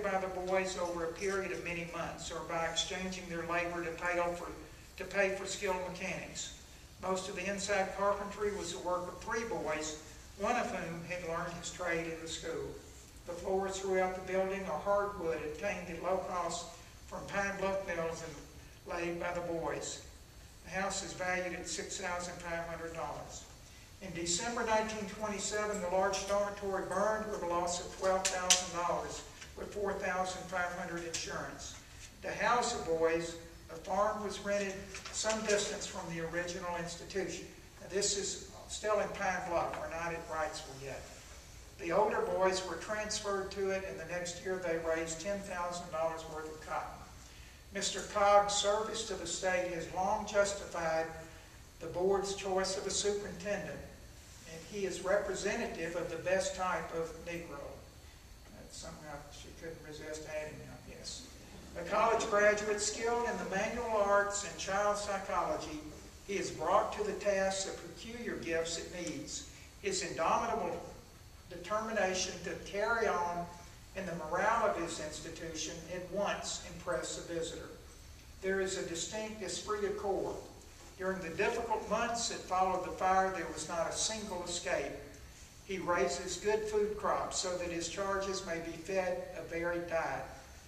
by the boys over a period of many months, or by exchanging their labor to pay for skilled mechanics. Most of the inside carpentry was the work of 3 boys, one of whom had learned his trade in the school. The floors throughout the building are hardwood obtained at low cost from pine bluff mills and laid by the boys. The house is valued at $6,500. In December 1927, the large dormitory burned with a loss of $12,000 with $4,500 insurance. To house the boys, a farm was rented some distance from the original institution. Now, this is still in Pine Bluff. We're not at Wrightsville yet. The older boys were transferred to it, and the next year they raised $10,000 worth of cotton. Mr. Cogg's service to the state has long justified the board's choice of a superintendent, and he is representative of the best type of Negro. That's something she couldn't resist adding, I guess. A college graduate skilled in the manual arts and child psychology, he is brought to the task of peculiar gifts it needs. His indomitable determination to carry on in the morale of his institution at once impressed the visitor. There is a distinct esprit de corps. During the difficult months that followed the fire, there was not a single escape. He raises good food crops so that his charges may be fed a varied diet.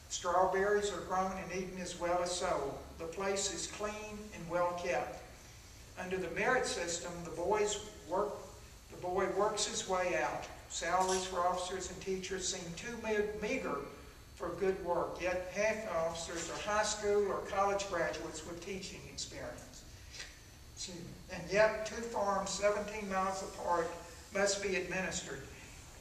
Strawberries are grown and eaten as well as sold. The place is clean and well kept. Under the merit system, the boy works his way out. Salaries for officers and teachers seem too meager for good work, yet half the officers are high school or college graduates with teaching experience. And yet 2 farms 17 miles apart must be administered,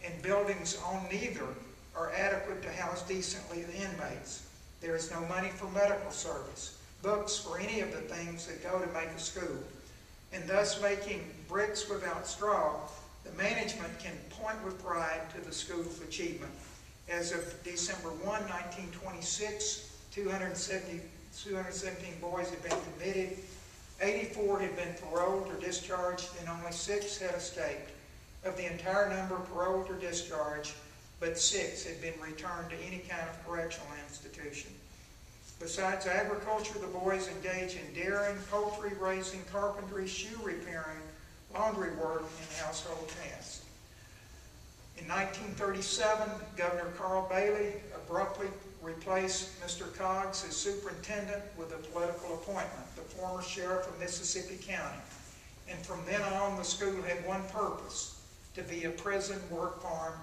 and buildings on neither are adequate to house decently the inmates. There is no money for medical service, books for any of the things that go to make a school, and thus making bricks without straw, the management can point with pride to the school's achievement. As of December 1, 1926, 217 boys had been committed, 84 had been paroled or discharged, and only 6 had escaped. Of the entire number paroled or discharged, but 6 had been returned to any kind of correctional institution. Besides agriculture, the boys engage in dairying, poultry raising, carpentry, shoe repairing, laundry work, and household tasks. In 1937, Governor Carl Bailey abruptly replaced Mr. Coggs as superintendent with a political appointment, the former sheriff of Mississippi County. And from then on, the school had one purpose: to be a prison work farm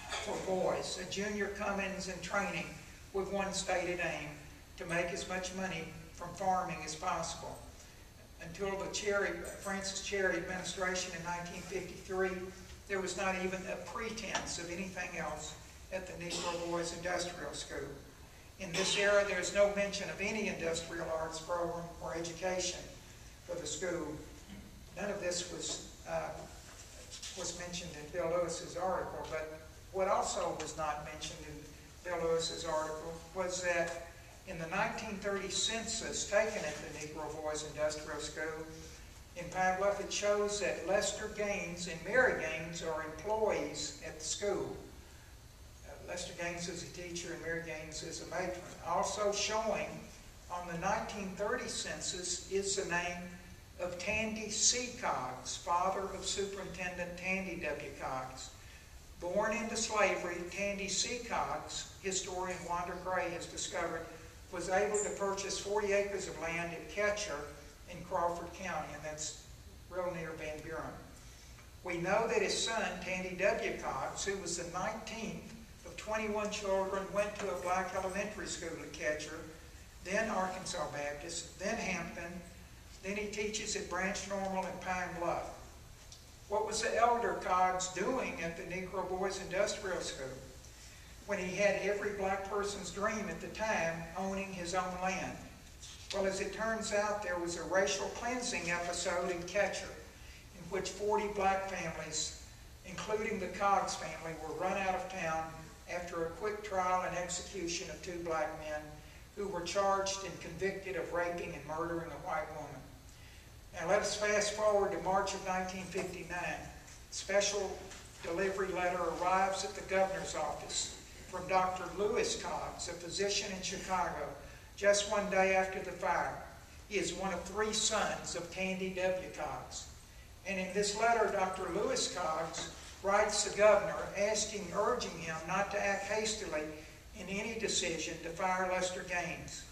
for boys, a junior come-ins and training with one stated aim: to make as much money from farming as possible. Until the Francis Cherry administration in 1953, there was not even a pretense of anything else at the Negro Boys Industrial School. In this era, there is no mention of any industrial arts program or education for the school. None of this was mentioned in Bill Lewis's article, but what also was not mentioned in Bill Lewis's article was that in the 1930 census taken at the Negro Boys Industrial School in Pine Bluff, it shows that Lester Gaines and Mary Gaines are employees at the school. Lester Gaines is a teacher and Mary Gaines is a matron. Also showing on the 1930 census is the name of Tandy C. Coggs, father of Superintendent Tandy W. Coggs. Born into slavery, Tandy C. Coggs, historian Wanda Gray has discovered, was able to purchase 40 acres of land at Ketcher in Crawford County, and that's real near Van Buren. We know that his son, Tandy W. Coggs, who was the 19th of 21 children, went to a black elementary school at Ketcher, then Arkansas Baptist, then Hampton, then he teaches at Branch Normal and Pine Bluff. What was the elder Coggs doing at the Negro Boys Industrial School when he had every black person's dream at the time, owning his own land? Well, as it turns out, there was a racial cleansing episode in Ketcher in which 40 black families, including the Coggs family, were run out of town after a quick trial and execution of 2 black men who were charged and convicted of raping and murdering a white woman. Now let us fast forward to March of 1959. Special delivery letter arrives at the governor's office. from Dr. Lewis Cox, a physician in Chicago, just one day after the fire. He is one of 3 sons of Tandy W. Cox. And in this letter, Dr. Lewis Cox writes the governor urging him not to act hastily in any decision to fire Lester Gaines.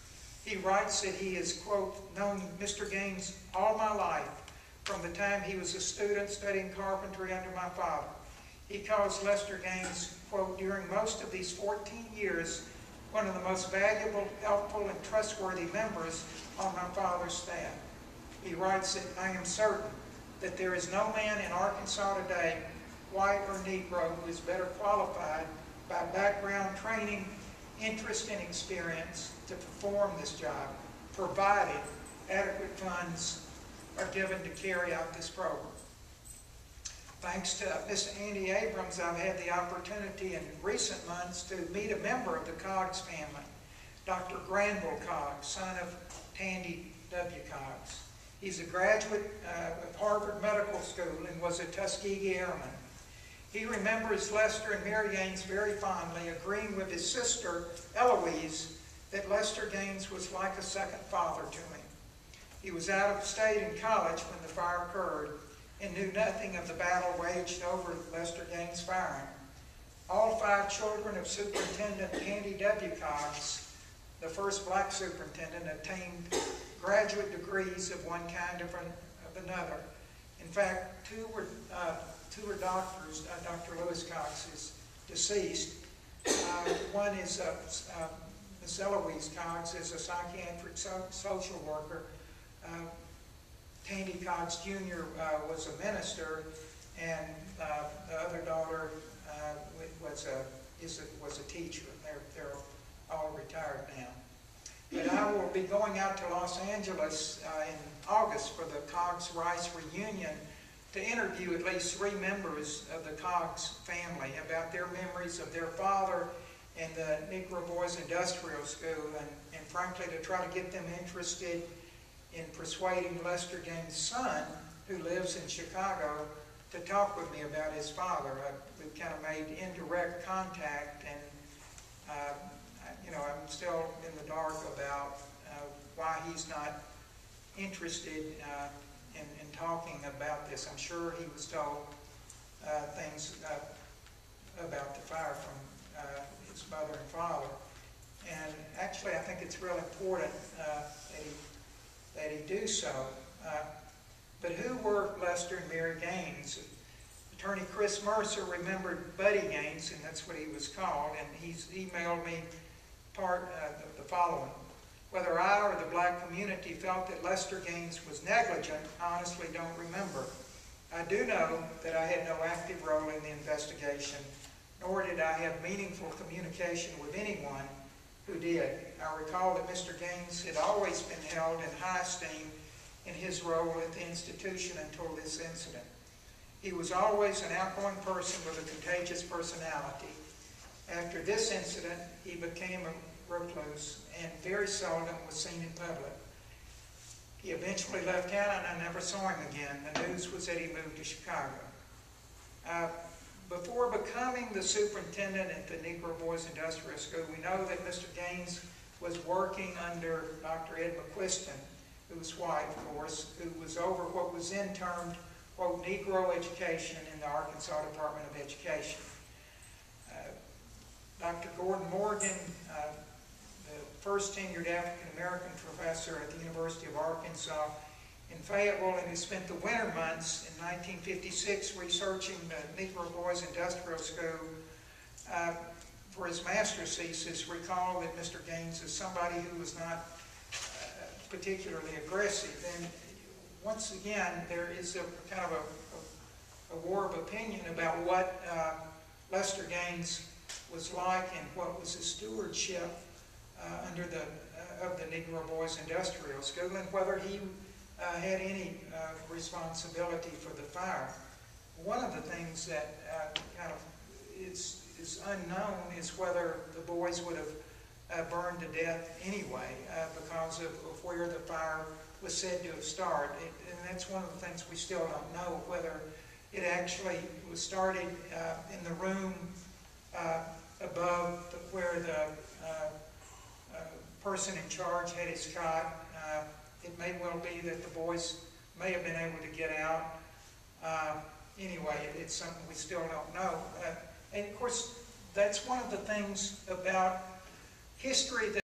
He writes that he has, quote, known Mr. Gaines all my life, from the time he was a student studying carpentry under my father. He calls Lester Gaines, quote, during most of these 14 years, one of the most valuable, helpful, and trustworthy members on my father's staff. He writes that I am certain that there is no man in Arkansas today, white or Negro, who is better qualified by background, training, interest, and experience to perform this job, provided adequate funds are given to carry out this program. Thanks to Mr. Andy Abrams, I've had the opportunity in recent months to meet a member of the Cox family, Dr. Granville Cox, son of Tandy W. Cox. He's a graduate of Harvard Medical School and was a Tuskegee Airman. He remembers Lester and Mary Gaines very fondly, agreeing with his sister, Eloise, that Lester Gaines was like a second father to him. He was out of state in college when the fire occurred and knew nothing of the battle waged over Lester Gaines' firing. All 5 children of Superintendent Tandy W. Cox, the first black superintendent, obtained graduate degrees of one kind or another. In fact, two were doctors. Dr. Lewis Cox is deceased. One is Miss Eloise Cox is a psychiatric social worker. Tandy Cox Jr. Was a minister, and the other daughter was a teacher. They're all retired now. But I will be going out to Los Angeles in August for the Cox Rice reunion to interview at least 3 members of the Cox family about their memories of their father and the Negro Boys Industrial School, and frankly to try to get them interested in persuading Lester Gaines' son, who lives in Chicago, to talk with me about his father. We've kind of made indirect contact, and I'm still in the dark about why he's not interested in talking about this. I'm sure he was told things about the fire from his mother and father. And actually, I think it's real important that he do so. But who were Lester and Mary Gaines? Attorney Chris Mercer remembered Buddy Gaines, and that's what he was called, and he's emailed me part of the following. Whether I or the black community felt that Lester Gaines was negligent, I honestly don't remember. I do know that I had no active role in the investigation, nor did I have meaningful communication with anyone who did. I recall that Mr. Gaines had always been held in high esteem in his role at the institution until this incident. He was always an outgoing person with a contagious personality. After this incident, he became a recluse and very seldom was seen in public. He eventually left town and I never saw him again. The news was that he moved to Chicago. Before becoming the superintendent at the Negro Boys Industrial School, we know that Mr. Gaines was working under Dr. Ed McQuiston, who was white, of course, who was over what was then termed, quote, Negro education in the Arkansas Department of Education. Dr. Gordon Morgan, the first tenured African-American professor at the University of Arkansas in Fayetteville, and who spent the winter months in 1956 researching the Negro Boys Industrial School for his master's thesis, recalled that Mr. Gaines is somebody who was not particularly aggressive. And once again, there is a kind of a war of opinion about what Lester Gaines was like and what was his stewardship under of the Negro Boys Industrial School, and whether he had any responsibility for the fire. One of the things that kind of is unknown is whether the boys would have burned to death anyway because of where the fire was said to have started. And that's one of the things we still don't know, whether it actually was started in the room above where the person in charge had his cot. It may well be that the boys may have been able to get out. Anyway, it's something we still don't know. And of course, that's one of the things about history that